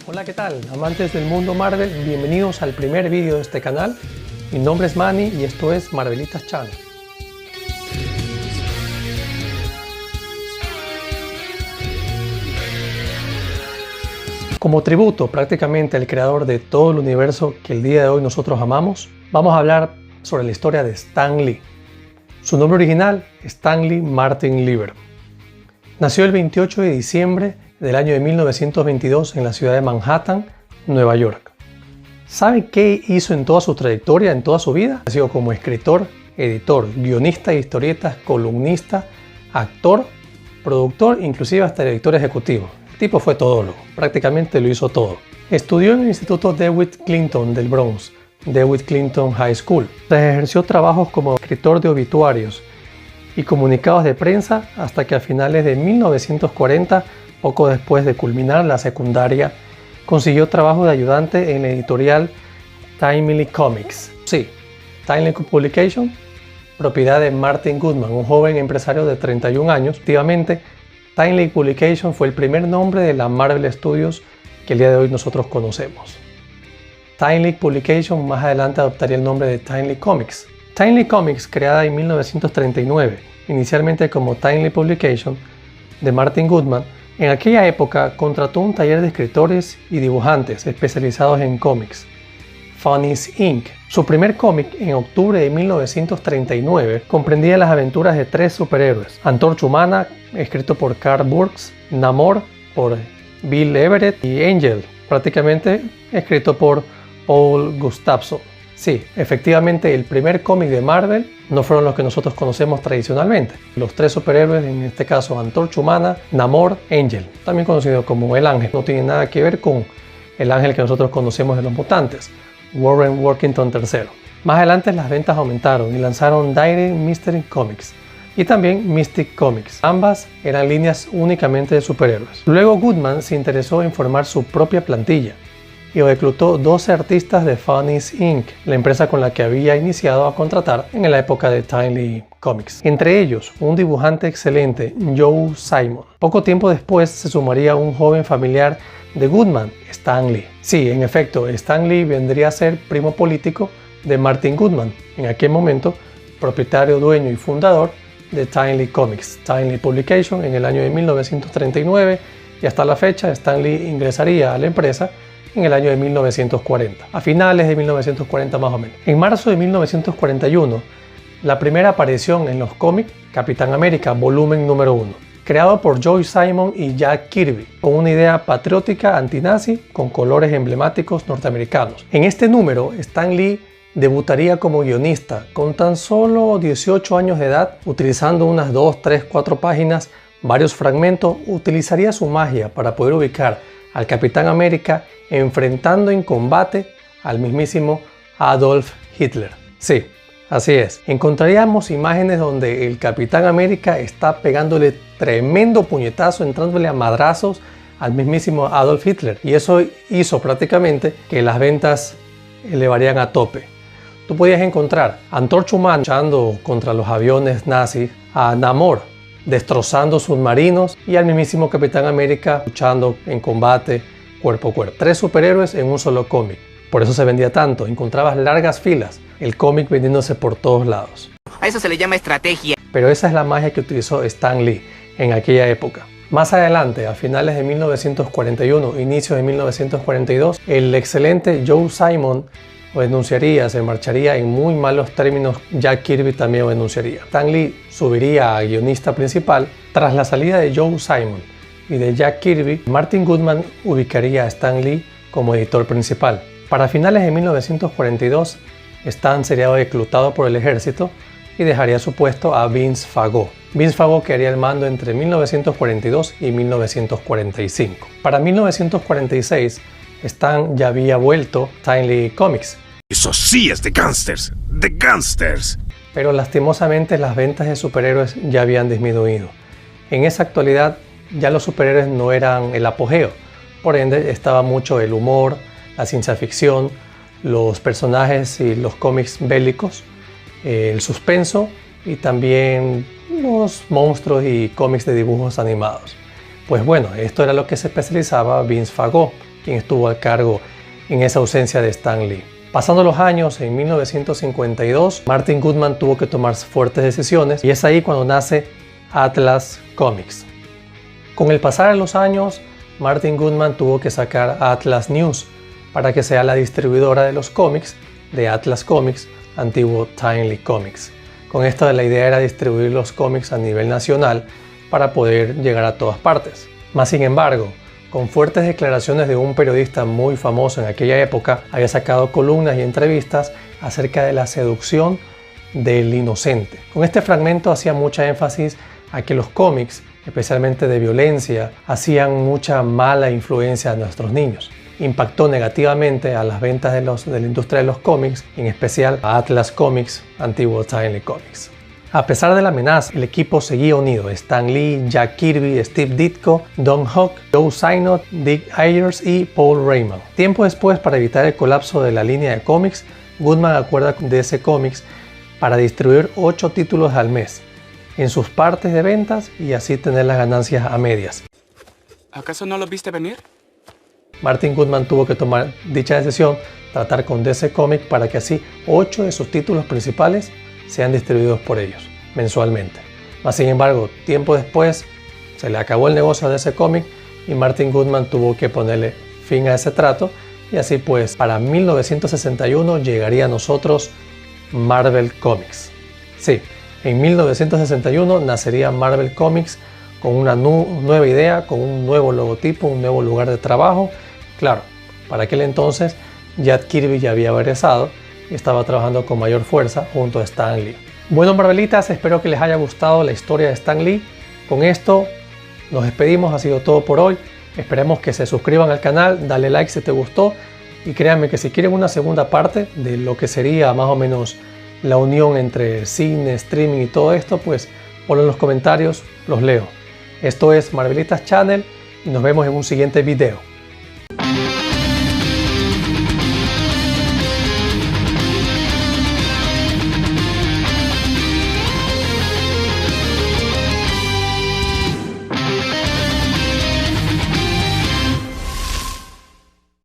Hola, ¿qué tal? Amantes del mundo Marvel, bienvenidos al primer vídeo de este canal. Mi nombre es Manny y esto es Marvelitas Channel. Como tributo prácticamente al creador de todo el universo que el día de hoy nosotros amamos, vamos a hablar sobre la historia de Stan Lee. Su nombre original, Stanley Martin Lieber. Nació el 28 de diciembre del año de 1922 en la ciudad de Manhattan, Nueva York. ¿Sabe qué hizo en toda su trayectoria, en toda su vida? Ha sido como escritor, editor, guionista de historietas, columnista, actor, productor, inclusive hasta director ejecutivo. El tipo fue todólogo, prácticamente lo hizo todo. Estudió en el Instituto DeWitt Clinton del Bronx, DeWitt Clinton High School. Ejerció trabajos como escritor de obituarios y comunicados de prensa hasta que a finales de 1940, poco después de culminar la secundaria, consiguió trabajo de ayudante en la editorial Timely Comics. Sí, Timely Publication, propiedad de Martin Goodman, un joven empresario de 31 años. Efectivamente, Timely Publication fue el primer nombre de la Marvel Studios que el día de hoy nosotros conocemos. Timely Publication más adelante adoptaría el nombre de Timely Comics. Timely Comics, creada en 1939, inicialmente como Timely Publication, de Martin Goodman, en aquella época contrató un taller de escritores y dibujantes especializados en cómics, Funnies Inc. Su primer cómic, en octubre de 1939, comprendía las aventuras de tres superhéroes: Antorcha Humana, escrito por Carl Burks; Namor, por Bill Everett; y Angel, prácticamente escrito por Paul Gustafsson. Sí, efectivamente el primer cómic de Marvel no fueron los que nosotros conocemos tradicionalmente. Los tres superhéroes, en este caso Antorcha Humana, Namor, Angel, también conocido como el Ángel. No tiene nada que ver con el Ángel que nosotros conocemos de los mutantes, Warren Worthington III. Más adelante las ventas aumentaron y lanzaron Dire Mystery Comics y también Mystic Comics. Ambas eran líneas únicamente de superhéroes. Luego Goodman se interesó en formar su propia plantilla y reclutó 12 artistas de Funnies Inc., la empresa con la que había iniciado a contratar en la época de Timely Comics. Entre ellos, un dibujante excelente, Joe Simon. Poco tiempo después se sumaría un joven familiar de Goodman, Stan Lee. Sí, en efecto, Stan Lee vendría a ser primo político de Martin Goodman, en aquel momento propietario, dueño y fundador de Timely Comics, Timely Publication, en el año de 1939, y hasta la fecha Stan Lee ingresaría a la empresa en el año de 1940, a finales de 1940 más o menos. En marzo de 1941, la primera aparición en los cómics, Capitán América, volumen número 1, creado por Joe Simon y Jack Kirby, con una idea patriótica antinazi con colores emblemáticos norteamericanos. En este número, Stan Lee debutaría como guionista con tan solo 18 años de edad, utilizando unas 2, 3, 4 páginas, varios fragmentos. Utilizaría su magia para poder ubicar al Capitán América enfrentando en combate al mismísimo Adolf Hitler. Sí, así es. Encontraríamos imágenes donde el Capitán América está pegándole tremendo puñetazo, entrándole a madrazos al mismísimo Adolf Hitler. Y eso hizo prácticamente que las ventas elevarían a tope. Tú podías encontrar a Antorcha Humana luchando contra los aviones nazis, a Namor destrozando submarinos y al mismísimo Capitán América luchando en combate cuerpo a cuerpo. Tres superhéroes en un solo cómic. Por eso se vendía tanto. Encontrabas largas filas, el cómic vendiéndose por todos lados. A eso se le llama estrategia. Pero esa es la magia que utilizó Stan Lee en aquella época. Más adelante, a finales de 1941, inicios de 1942, el excelente Joe Simon denunciaría, se marcharía en muy malos términos. Jack Kirby también denunciaría. Stan Lee subiría a guionista principal. Tras la salida de Joe Simon y de Jack Kirby, Martin Goodman ubicaría a Stan Lee como editor principal. Para finales de 1942, Stan sería reclutado por el ejército y dejaría su puesto a Vince Fago. Vince Fago quedaría el mando entre 1942 y 1945. Para 1946, Stan ya había vuelto a Timely Comics. Eso sí es de gangsters, de gangsters. Pero lastimosamente las ventas de superhéroes ya habían disminuido. En esa actualidad ya los superhéroes no eran el apogeo, por ende estaba mucho el humor, la ciencia ficción, los personajes y los cómics bélicos, el suspenso y también los monstruos y cómics de dibujos animados. Pues bueno, esto era lo que se especializaba Vince Fago. quien estuvo al cargo en esa ausencia de Stan Lee. Pasando los años, en 1952, Martin Goodman tuvo que tomar fuertes decisiones y es ahí cuando nace Atlas Comics. Con el pasar de los años, Martin Goodman tuvo que sacar Atlas News para que sea la distribuidora de los cómics de Atlas Comics, antiguo Timely Comics. Con esto la idea era distribuir los cómics a nivel nacional para poder llegar a todas partes. Mas sin embargo, con fuertes declaraciones de un periodista muy famoso en aquella época, había sacado columnas y entrevistas acerca de la seducción del inocente. Con este fragmento hacía mucha énfasis a que los cómics, especialmente de violencia, hacían mucha mala influencia a nuestros niños. Impactó negativamente a las ventas de la industria de los cómics, en especial a Atlas Comics, antiguo Timely Comics. A pesar de la amenaza, el equipo seguía unido. Stan Lee, Jack Kirby, Steve Ditko, Don Hawk, Joe Sinnott, Dick Ayers y Paul Raymond. Tiempo después, para evitar el colapso de la línea de cómics, Goodman acuerda con DC Comics para distribuir 8 títulos al mes en sus partes de ventas y así tener las ganancias a medias. ¿Acaso no lo viste venir? Martin Goodman tuvo que tomar dicha decisión, tratar con DC Comics para que así 8 de sus títulos principales sean distribuidos por ellos mensualmente. Mas sin embargo, tiempo después se le acabó el negocio a DC Comics y Martin Goodman tuvo que ponerle fin a ese trato y así pues para 1961 llegaría a nosotros Marvel Comics. Sí, en 1961 nacería Marvel Comics con una nueva idea, con un nuevo logotipo, un nuevo lugar de trabajo. Claro, para aquel entonces Jack Kirby ya había egresado y estaba trabajando con mayor fuerza junto a Stan Lee. Bueno, Marvelitas, espero que les haya gustado la historia de Stan Lee. Con esto nos despedimos, ha sido todo por hoy. Esperemos que se suscriban al canal, dale like si te gustó y créanme que si quieren una segunda parte de lo que sería más o menos la unión entre cine, streaming y todo esto, pues ponlo en los comentarios, los leo. Esto es Marvelitas Channel y nos vemos en un siguiente video.